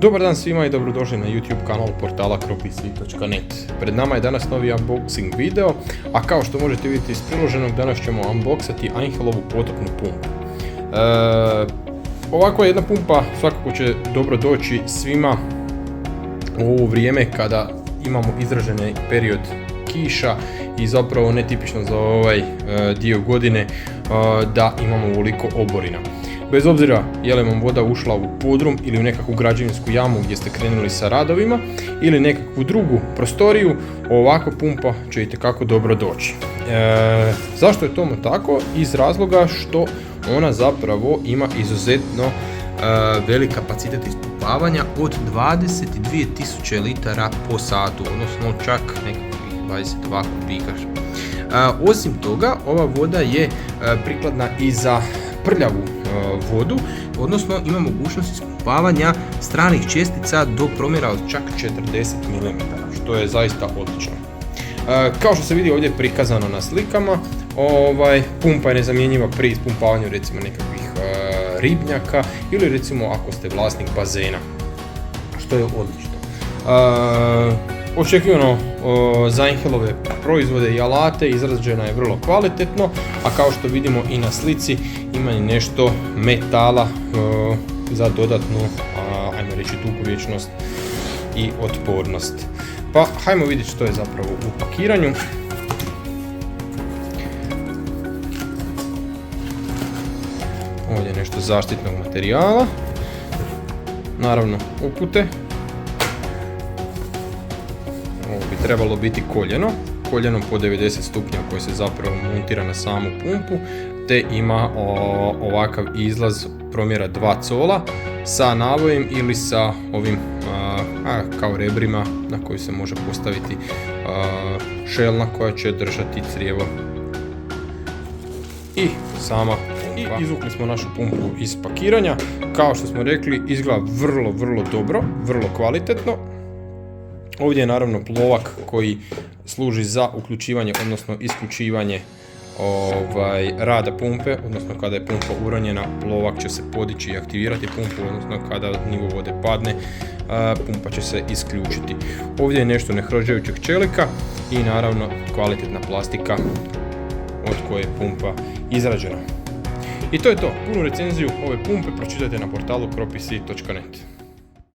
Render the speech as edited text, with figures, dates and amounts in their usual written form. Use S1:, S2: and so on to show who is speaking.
S1: Dobar dan svima i dobrodošli na YouTube kanal portala cropisi.net. Pred nama je danas novi unboxing video, a kao što možete vidjeti iz priloženog, danas ćemo unboxati Einhelovu potopnu pumpu. Ovakva jedna pumpa svakako će dobro doći svima u ovo vrijeme kada imamo izraženi period kiša i zapravo netipično za ovaj dio godine da imamo ovoliko oborina. Bez obzira je li vam voda ušla u podrum ili u nekakvu građevinsku jamu gdje ste krenuli sa radovima ili nekakvu drugu prostoriju, ovakva pumpa će itekako dobro doći. Zašto je tomu tako? Iz razloga što ona zapravo ima izuzetno velik kapacitet ispumpavanja od 22.000 litara po satu, odnosno čak nekakvih 22 kubika. Osim toga, ova voda je prikladna i za prljavu vodu, odnosno ima mogućnost ispumpavanja stranih čestica do promjera od čak 40 mm, što je zaista odlično. Kao što se vidi ovdje prikazano na slikama, pumpa je nezamjenjiva pri ispumpavanju recimo nekakvih ribnjaka ili recimo ako ste vlasnik bazena, što je odlično. Očekivano za Einhelove proizvode i alate izrađena je vrlo kvalitetno, a kao što vidimo i na slici ima i nešto metala za dodatnu, ajmo reći, dugovječnost i otpornost. Pa hajmo vidjeti što je zapravo u pakiranju. Ovdje je nešto zaštitnog materijala, naravno upute. Ovo bi trebalo biti koljeno po 90 stupnja koje se zapravo montira na samu pumpu, te ima ovakav izlaz promjera 2 cola sa navojem ili sa ovim kao rebrima na koji se može postaviti šelna koja će držati crijevo i sama pumpa. I izvukli smo našu pumpu iz pakiranja. Kao što smo rekli, izgleda vrlo dobro, vrlo kvalitetno. Ovdje je naravno plovak koji služi za uključivanje, odnosno isključivanje rada pumpe, odnosno kada je pumpa uronjena, plovak će se podići i aktivirati pumpu, odnosno kada nivo vode padne, pumpa će se isključiti. Ovdje je nešto nehrođajućeg čelika i naravno kvalitetna plastika od koje je pumpa izrađena. I to je to. Punu recenziju ove pumpe pročitajte na portalu cropisi.net.